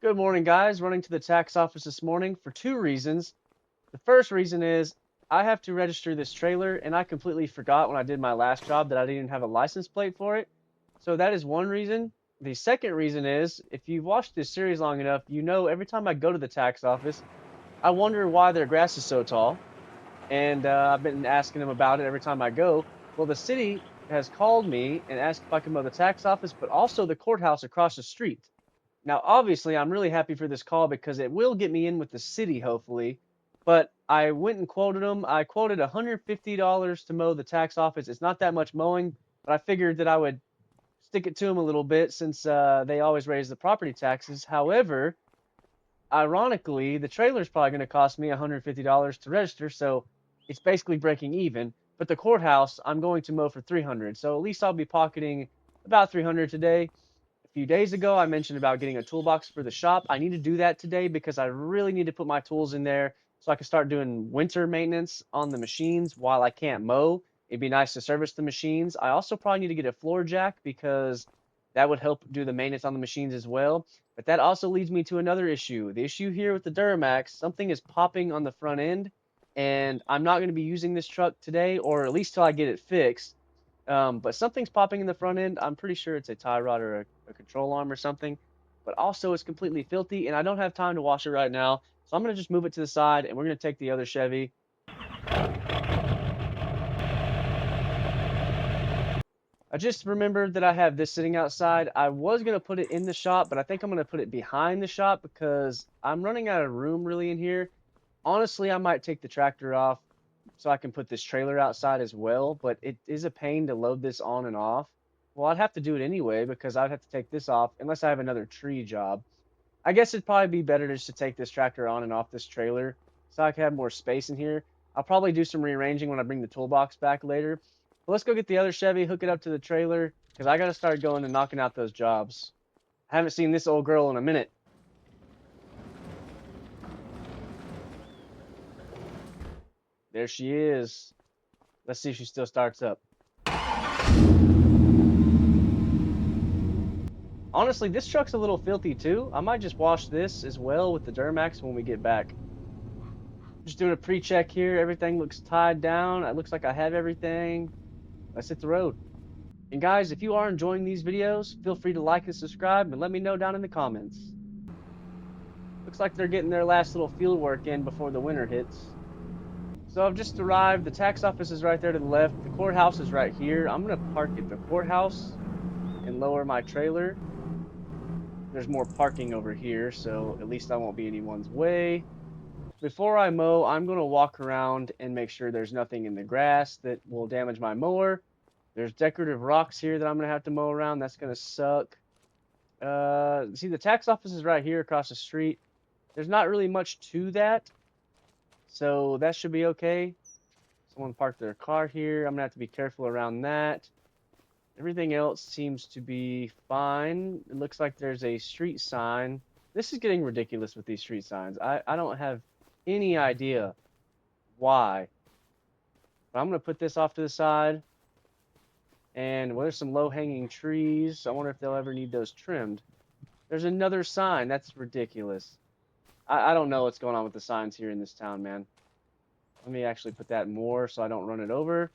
Good morning, guys. Running to the tax office this morning for two reasons. The first reason is I have to register this trailer, and I completely forgot when I did my last job that I didn't have a license plate for it. So that is one reason. The second reason is if you've watched this series long enough, you know every time I go to the tax office, I wonder why their grass is so tall. And I've been asking them about it every time I go. Well, the city has called me and asked if I can mow the tax office, but also the courthouse across the street. Now, obviously, I'm really happy for this call because it will get me in with the city, hopefully. But I went and quoted them. I quoted $150 to mow the tax office. It's not that much mowing, but I figured that I would stick it to them a little bit since they always raise the property taxes. However, ironically, the trailer is probably going to cost me $150 to register, so it's basically breaking even. But the courthouse, I'm going to mow for 300, so at least I'll be pocketing about 300 today. A few days ago, I mentioned about getting a toolbox for the shop. I need to do that today because I really need to put my tools in there so I can start doing winter maintenance on the machines while I can't mow. It'd be nice to service the machines. I also probably need to get a floor jack because that would help do the maintenance on the machines as well. But that also leads me to another issue. The issue here with the Duramax, something is popping on the front end, and I'm not going to be using this truck today, or at least till I get it fixed. But something's popping in the front end. I'm pretty sure it's a tie rod or a control arm or something. But also, it's completely filthy, and I don't have time to wash it right now. So I'm going to just move it to the side, and we're going to take the other Chevy. I just remembered that I have this sitting outside. I was going to put it in the shop, but I think I'm going to put it behind the shop because I'm running out of room really in here. Honestly, I might take the tractor off so I can put this trailer outside as well, but it is a pain to load this on and off. Well, I'd have to do it anyway because I'd have to take this off unless I have another tree job. I guess it'd probably be better just to take this tractor on and off this trailer so I can have more space in here. I'll probably do some rearranging when I bring the toolbox back later. But let's go get the other Chevy, hook it up to the trailer because I got to start going and knocking out those jobs. I haven't seen this old girl in a minute. There she is. Let's see if she still starts up. Honestly, this truck's a little filthy too. I might just wash this as well with the Duramax when we get back. Just doing a pre-check here. Everything looks tied down. It looks like I have everything. Let's hit the road. And guys, if you are enjoying these videos, feel free to like and subscribe and let me know down in the comments. Looks like they're getting their last little field work in before the winter hits. So I've just arrived. The tax office is right there to the left. The courthouse is right here. I'm going to park at the courthouse and lower my trailer. There's more parking over here, so at least I won't be anyone's way. Before I mow, I'm going to walk around and make sure there's nothing in the grass that will damage my mower. There's decorative rocks here that I'm going to have to mow around. That's going to suck. See, the tax office is right here across the street. There's not really much to that, so that should be okay. Someone parked their car here. I'm going to have to be careful around that. Everything else seems to be fine. It looks like there's a street sign. This is getting ridiculous with these street signs. I don't have any idea why. But I'm going to put this off to the side. And well, there's some low-hanging trees. I wonder if they'll ever need those trimmed. There's another sign. That's ridiculous. I don't know what's going on with the signs here in this town, man. Let me actually put that more so I don't run it over.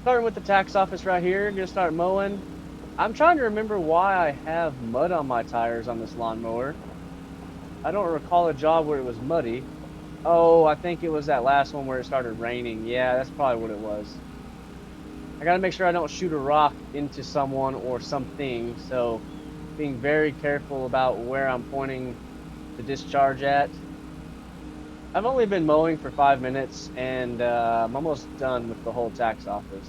Starting with the tax office right here. Gonna start mowing. I'm trying to remember why I have mud on my tires on this lawnmower. I don't recall a job where it was muddy. Oh, I think it was that last one where it started raining. Yeah, that's probably what it was. I gotta make sure I don't shoot a rock into someone or something, so being very careful about where I'm pointing the discharge at. I've only been mowing for 5 minutes, and I'm almost done with the whole tax office.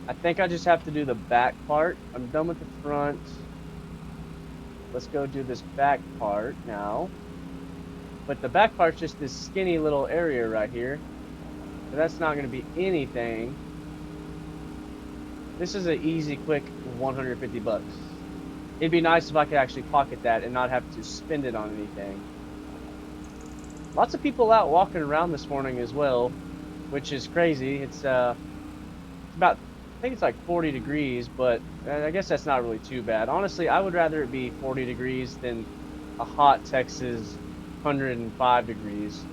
I think I just have to do the back part. I'm done with the front. Let's go do this back part now. But the back part's just this skinny little area right here. So that's not going to be anything. This is an easy, quick 150 bucks. It'd be nice if I could actually pocket that and not have to spend it on anything. Lots of people out walking around this morning as well, which is crazy. It's about, I think it's like 40 degrees, but I guess that's not really too bad. Honestly, I would rather it be 40 degrees than a hot Texas 105 degrees.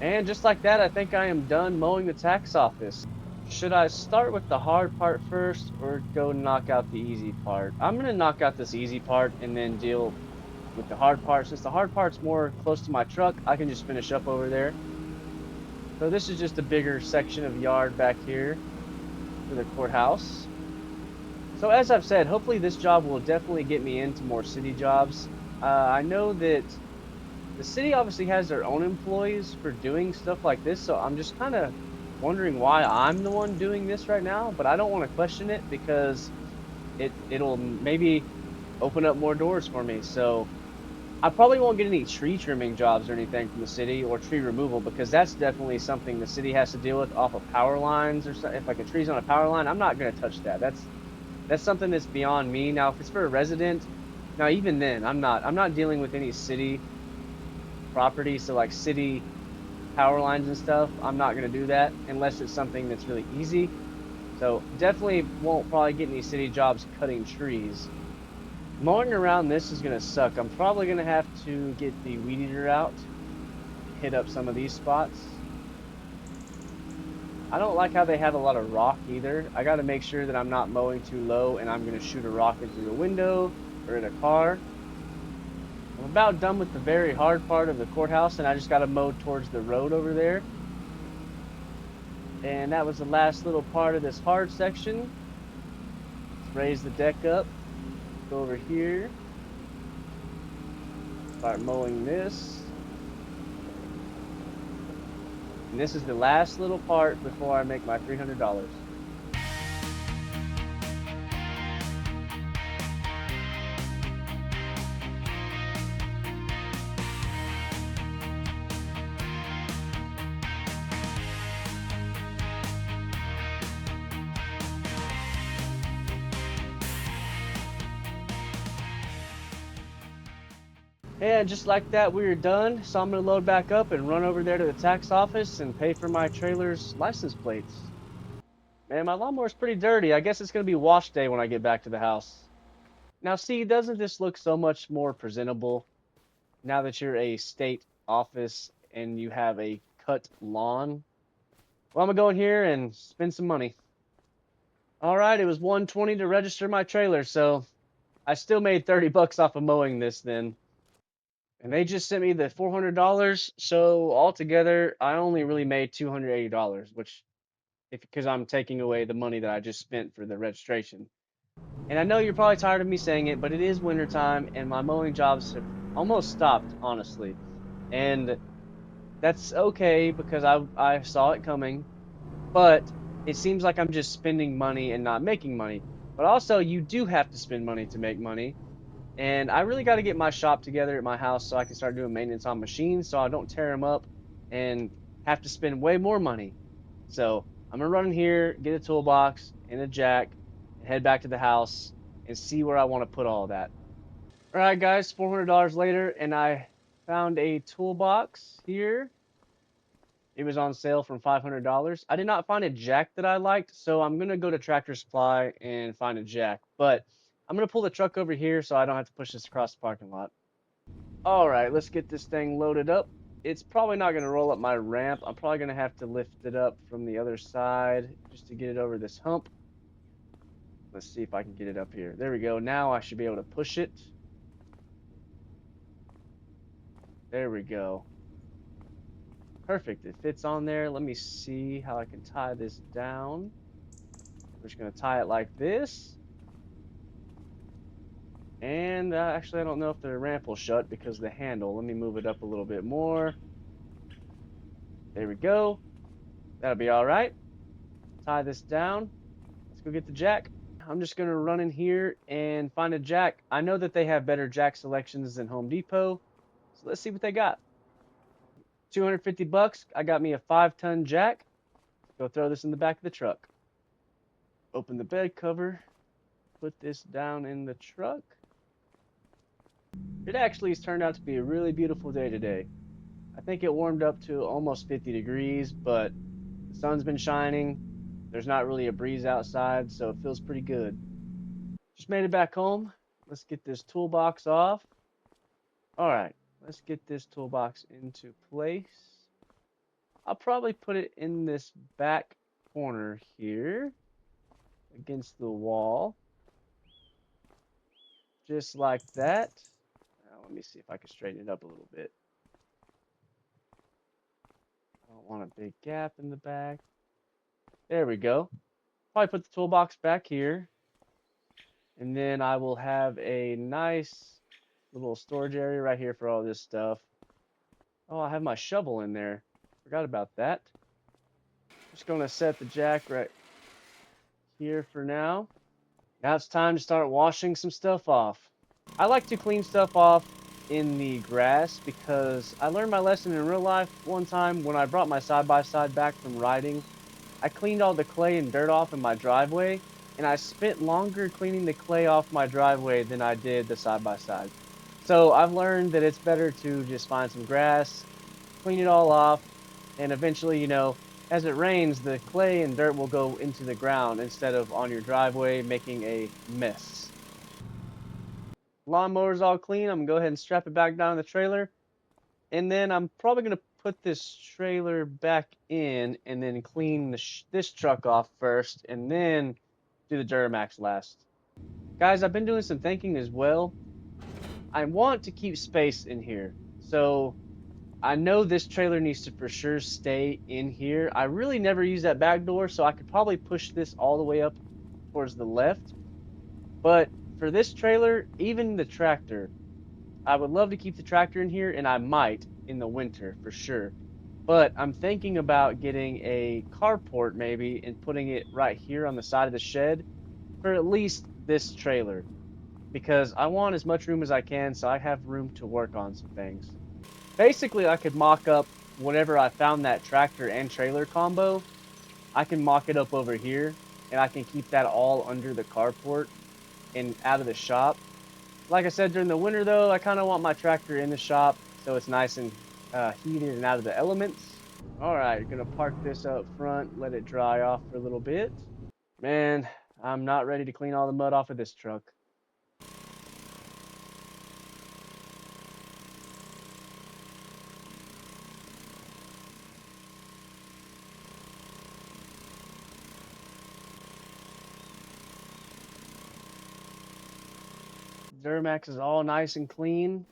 And just like that, I think I am done mowing the tax office. Should I start with the hard part first or go knock out the easy part? I'm going to knock out this easy part and then deal with the hard part. Since the hard part's more close to my truck, I can just finish up over there. So this is just a bigger section of yard back here for the courthouse. So as I've said, hopefully this job will definitely get me into more city jobs. I know that the city obviously has their own employees for doing stuff like this, so I'm just kind of wondering why I'm the one doing this right now, but I don't want to question it because it'll maybe open up more doors for me. So I probably won't get any tree trimming jobs or anything from the city or tree removal because that's definitely something the city has to deal with off of power lines or something. If like a tree's on a power line, I'm not going to touch that. That's something that's beyond me. Now, if it's for a resident, now even then, I'm not dealing with any city property, so like city power lines and stuff. I'm not going to do that unless it's something that's really easy. So definitely won't probably get any city jobs cutting trees. Mowing around this is going to suck. I'm probably going to have to get the weed eater out, hit up some of these spots. I don't like how they have a lot of rock either. I got to make sure that I'm not mowing too low and I'm going to shoot a rocket through a window or in a car. I'm about done with the very hard part of the courthouse and I just got to mow towards the road over there. And that was the last little part of this hard section. Let's raise the deck up. Go over here. Start mowing this. And this is the last little part before I make my $300. And just like that, we are done. So I'm going to load back up and run over there to the tax office and pay for my trailer's license plates. Man, my lawnmower's pretty dirty. I guess it's going to be wash day when I get back to the house. Now, see, doesn't this look so much more presentable now that you're a state office and you have a cut lawn? Well, I'm going to go in here and spend some money. All right, it was 120 to register my trailer, so I still made 30 bucks off of mowing this then. And they just sent me the $400, so altogether I only really made $280, which if because I'm taking away the money that I just spent for the registration. And I know you're probably tired of me saying it, but it is wintertime and my mowing jobs have almost stopped, honestly. And that's okay because I saw it coming, but it seems like I'm just spending money and not making money. But also you do have to spend money to make money. And I really got to get my shop together at my house so I can start doing maintenance on machines so I don't tear them up and have to spend way more money. So I'm gonna run in here, get a toolbox and a jack, and head back to the house and see where I want to put all that. All right, guys, $400 later, and I found a toolbox here. It was on sale from $500. I did not find a jack that I liked, so I'm gonna go to Tractor Supply and find a jack. But I'm gonna pull the truck over here so I don't have to push this across the parking lot. All right, let's get this thing loaded up. It's probably not gonna roll up my ramp. I'm probably gonna have to lift it up from the other side just to get it over this hump. Let's see if I can get it up here. There we go. Now I should be able to push it. There we go. Perfect. It fits on there. Let me see how I can tie this down. We're just gonna tie it like this. And actually, I don't know if the ramp will shut because of the handle. Let me move it up a little bit more. There we go. That'll be all right. Tie this down. Let's go get the jack. I'm just going to run in here and find a jack. I know that they have better jack selections than Home Depot. So let's see what they got. 250 bucks. I got me a 5-ton jack. Go throw this in the back of the truck. Open the bed cover. Put this down in the truck. It actually has turned out to be a really beautiful day today. I think it warmed up to almost 50 degrees, but the sun's been shining. There's not really a breeze outside, so it feels pretty good. Just made it back home. Let's get this toolbox off. All right, let's get this toolbox into place. I'll probably put it in this back corner here against the wall, just like that. Now, let me see if I can straighten it up a little bit. I don't want a big gap in the back. There we go. Probably put the toolbox back here, and then I will have a nice little storage area right here for all this stuff. Oh, I have my shovel in there. Forgot about that. Just going to set the jack right here for now. Now it's time to start washing some stuff off. I like to clean stuff off in the grass because I learned my lesson in real life one time when I brought my side-by-side back from riding. I cleaned all the clay and dirt off in my driveway, and I spent longer cleaning the clay off my driveway than I did the side-by-side. So I've learned that it's better to just find some grass, clean it all off, and eventually, as it rains, the clay and dirt will go into the ground instead of on your driveway making a mess. Lawnmower's all clean. I'm gonna go ahead and strap it back down in the trailer, and then I'm probably gonna put this trailer back in and then clean this truck off first, and then do the Duramax last. Guys, I've been doing some thinking as well. I want to keep space in here, so I know this trailer needs to for sure stay in here. I really never use that back door, so I could probably push this all the way up towards the left. But for this trailer, even the tractor, I would love to keep the tractor in here, and I might in the winter for sure. But I'm thinking about getting a carport maybe and putting it right here on the side of the shed for at least this trailer because I want as much room as I can so I have room to work on some things. Basically, I could mock up whatever I found that tractor and trailer combo. I can mock it up over here and I can keep that all under the carport and out of the shop. Like I said, during the winter though, I kind of want my tractor in the shop so it's nice and heated and out of the elements. All right, gonna park this up front, let it dry off for a little bit. Man, I'm not ready to clean all the mud off of this truck. Duramax is all nice and clean.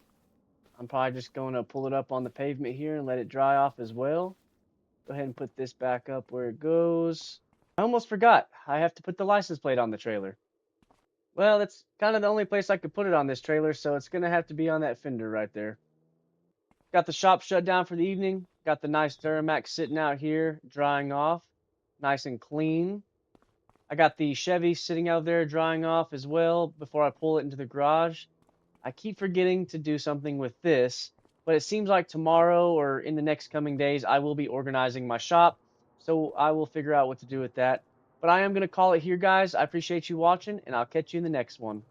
I'm probably just going to pull it up on the pavement here and let it dry off as well. Go ahead and put this back up where it goes. I almost forgot. I have to put the license plate on the trailer. Well, that's kind of the only place I could put it on this trailer, so it's going to have to be on that fender right there. Got the shop shut down for the evening. Got the nice Duramax sitting out here, drying off. Nice and clean. I got the Chevy sitting out there drying off as well before I pull it into the garage. I keep forgetting to do something with this, but it seems like tomorrow or in the next coming days, I will be organizing my shop. So I will figure out what to do with that. But I am going to call it here, guys. I appreciate you watching, and I'll catch you in the next one.